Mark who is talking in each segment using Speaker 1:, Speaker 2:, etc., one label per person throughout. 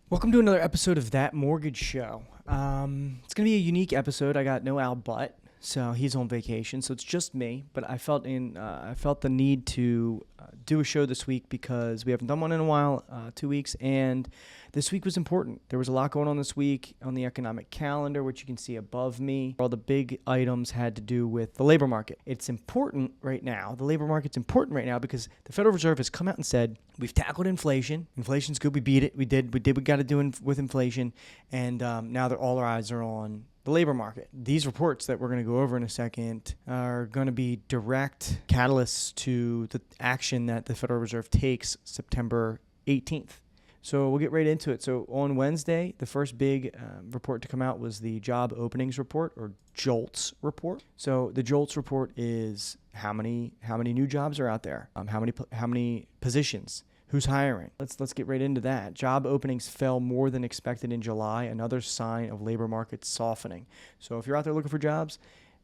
Speaker 1: Welcome to another episode of That Mortgage Show. It's going to be a unique episode. I got no Al Butt, so he's on vacation, so it's just me. But I felt the need to do a show this week because we haven't done one in a while, 2 weeks, and this week was important. There was a lot going on this week on the economic calendar, which you can see above me. All the big items had to do with the labor market. It's important right now. The labor market's important right now because the Federal Reserve has come out and said, we've tackled inflation. Inflation's good. We beat it. We did what we got to do with inflation. And now that all our eyes are on the labor market. These reports that we're going to go over in a second are going to be direct catalysts to the action that the Federal Reserve takes September 18th. So we'll get right into it. So on Wednesday, the first big report to come out was the job openings report, or JOLTS report. So the JOLTS report is how many new jobs are out there, how many positions, who's hiring. Let's get right into that. Job openings fell more than expected in July, another sign of labor market softening. So if you're out there looking for jobs,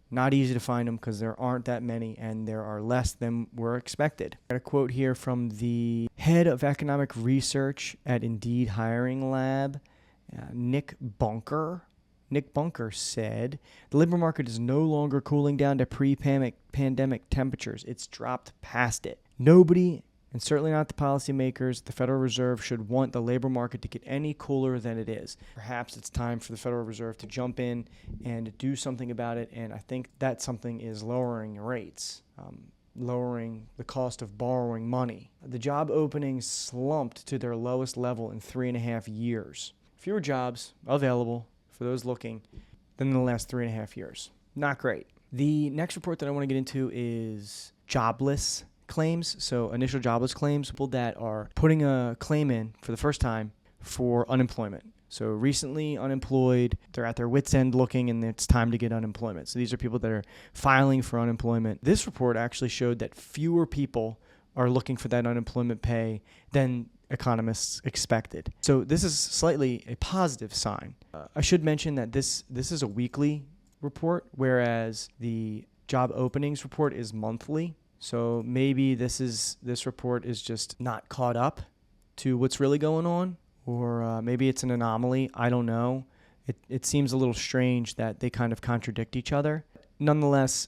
Speaker 1: not easy to find them because there aren't that many and there are less than were expected. I got a quote here from the head of economic research at Indeed Hiring Lab, Nick Bunker. Nick Bunker said, the labor market is no longer cooling down to pre-pandemic temperatures. It's dropped past it. Nobody, and certainly not the policymakers, the Federal Reserve, should want the labor market to get any cooler than it is. Perhaps it's time for the Federal Reserve to jump in and do something about it, and I think that something is lowering rates, lowering the cost of borrowing money. The job openings slumped to their lowest level in 3.5 years. Fewer jobs available for those looking than in the last 3.5 years. Not great. The next report that I want to get into is jobless claims. So initial jobless claims, people that are putting a claim in for the first time for unemployment. So recently unemployed, they're at their wits' end looking, and it's time to get unemployment. So these are people that are filing for unemployment. This report actually showed that fewer people are looking for that unemployment pay than economists expected. So this is slightly a positive sign. I should mention that this is a weekly report, whereas the job openings report is monthly. So maybe this report is just not caught up to what's really going on, or maybe it's an anomaly. I don't know. It seems a little strange that they kind of contradict each other. Nonetheless,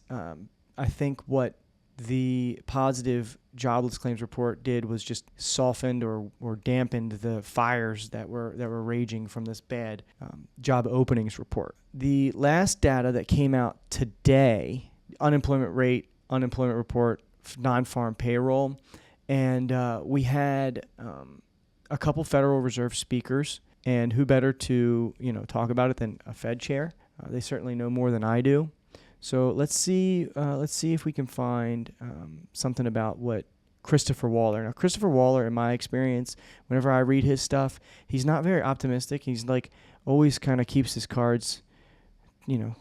Speaker 1: I think what the positive jobless claims report did was just softened or dampened the fires that were raging from this bad job openings report. The last data that came out today, unemployment rate, unemployment report, non-farm payroll, and we had a couple Federal Reserve speakers, and who better to talk about it than a Fed chair? They certainly know more than I do. So let's see if we can find something about what Christopher Waller. Now, Christopher Waller, in my experience, whenever I read his stuff, he's not very optimistic. He's like always kind of keeps his cards,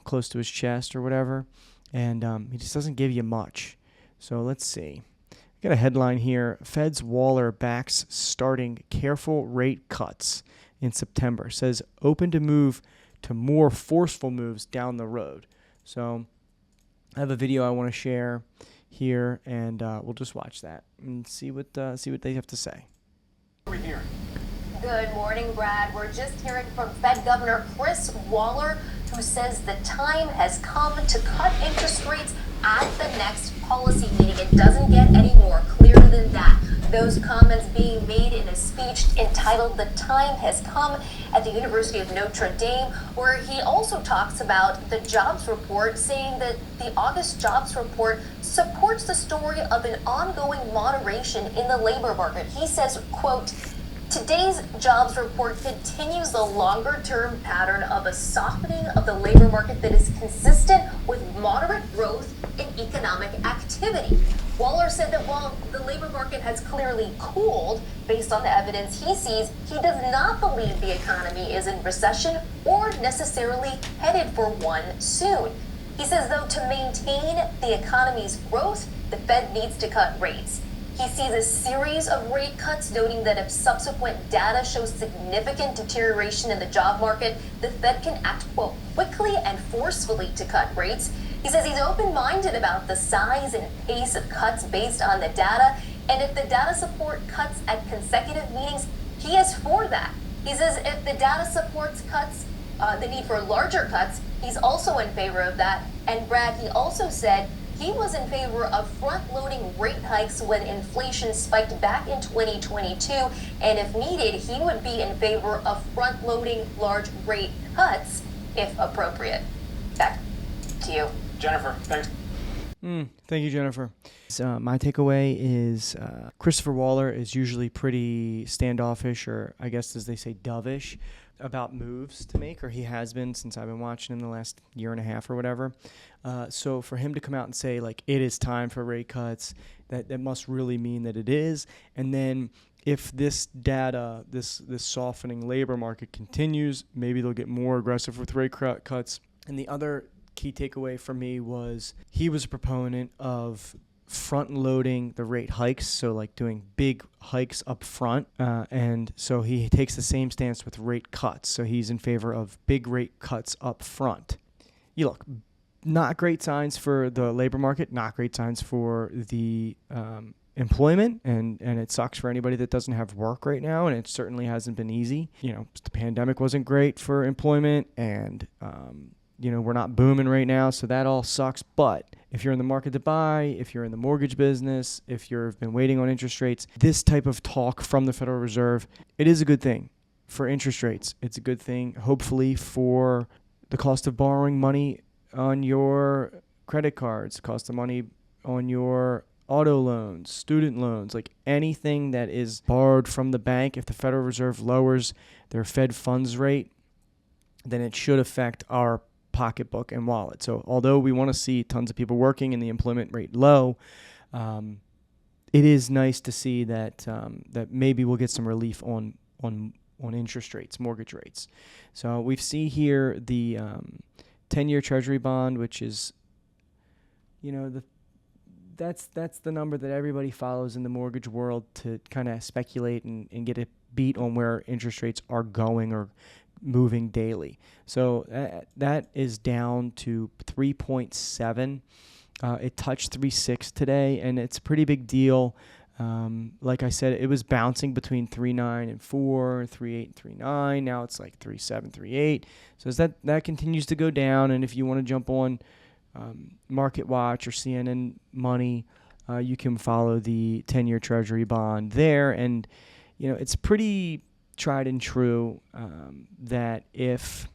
Speaker 1: close to his chest or whatever, and he just doesn't give you much. So let's see. I got a headline here. Fed's Waller backs starting careful rate cuts in September. Says open to move to more forceful moves down the road. So I have a video I want to share here, and we'll just watch that and see what they have to say.
Speaker 2: We're hearing. Good morning, Brad. We're just hearing from Fed Governor Chris Waller, who says the time has come to cut interest rates at the next policy meeting. It doesn't get any more clear than that. Those comments being made in a speech entitled "The Time Has Come" at the University of Notre Dame, where he also talks about the jobs report, saying that the August jobs report supports the story of an ongoing moderation in the labor market. He says, quote, today's jobs report continues the longer-term pattern of a softening of the labor market that is consistent with moderate growth in economic activity. Waller said that while the labor market has clearly cooled based on the evidence he sees, he does not believe the economy is in recession or necessarily headed for one soon. He says, though, to maintain the economy's growth, the Fed needs to cut rates. He sees a series of rate cuts, noting that if subsequent data shows significant deterioration in the job market, the Fed can act, quote, quickly and forcefully to cut rates. He says he's open-minded about the size and pace of cuts based on the data, and if the data support cuts at consecutive meetings, he is for that. He says if the data supports cuts, the need for larger cuts, he's also in favor of that. And Brad, he also said he was in favor of front-loading rate hikes when inflation spiked back in 2022, and if needed, he would be in favor of front-loading large rate cuts if appropriate. Back to you,
Speaker 3: Jennifer. Thanks.
Speaker 1: Thank you, Jennifer. So, my takeaway is Christopher Waller is usually pretty standoffish, or I guess as they say, dovish, about moves to make, or he has been since I've been watching him the last year and a half or whatever. So for him to come out and say, like, it is time for rate cuts, that must really mean that it is. And then if this data, this softening labor market continues, maybe they'll get more aggressive with rate cuts. And the other key takeaway for me was he was a proponent of front-loading the rate hikes, so like doing big hikes up front, and so he takes the same stance with rate cuts. So he's in favor of big rate cuts up front. You look, not great signs for the labor market, not great signs for the employment, and it sucks for anybody that doesn't have work right now, and it certainly hasn't been easy. You know, the pandemic wasn't great for employment, and we're not booming right now, so that all sucks. But if you're in the market to buy, if you're in the mortgage business, if you've been waiting on interest rates, this type of talk from the Federal Reserve, it is a good thing for interest rates. It's a good thing, hopefully, for the cost of borrowing money on your credit cards, cost of money on your auto loans, student loans, like anything that is borrowed from the bank. If the Federal Reserve lowers their Fed funds rate, then it should affect our pocketbook and wallet. So although we want to see tons of people working and the employment rate low, it is nice to see that that maybe we'll get some relief on interest rates, mortgage rates. So we see here the 10-year Treasury bond, which is, that's the number that everybody follows in the mortgage world to kind of speculate and get a beat on where interest rates are going or moving daily. So that is down to 3.7. It touched 3.6 today, and it's a pretty big deal. Like I said, it was bouncing between 3.9 and 4, 3.8 and 3.9. Now it's like 3.7, 3.8. So as that continues to go down, and if you want to jump on Market Watch or CNN Money, you can follow the 10-year Treasury bond there. And, it's pretty tried and true that if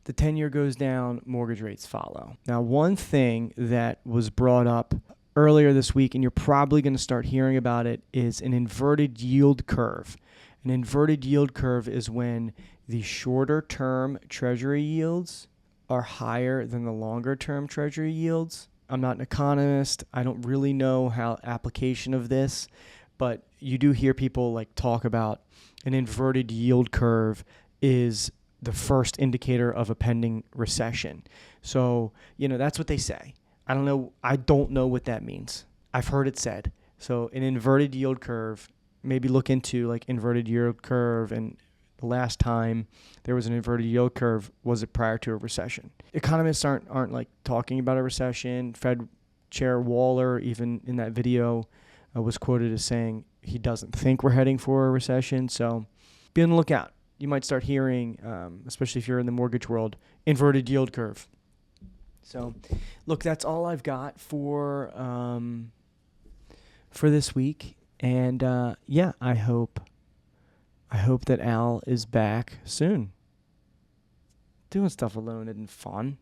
Speaker 1: the 10-year goes down, mortgage rates follow. Now, one thing that was brought up earlier this week, and you're probably going to start hearing about it, is an inverted yield curve. An inverted yield curve is when the shorter-term Treasury yields are higher than the longer-term Treasury yields. I'm not an economist. I don't really know how application of this, but you do hear people like talk about an inverted yield curve is the first indicator of a pending recession. So, that's what they say. I don't know what that means. I've heard it said. So an inverted yield curve, maybe look into like inverted yield curve, and the last time there was an inverted yield curve, was it prior to a recession? Economists aren't like talking about a recession. Fed Chair Waller, even in that video, was quoted as saying he doesn't think we're heading for a recession. So be on the lookout. You might start hearing, especially if you're in the mortgage world, inverted yield curve. So, look, that's all I've got for this week. And I hope that Al is back soon. Doing stuff alone isn't fun.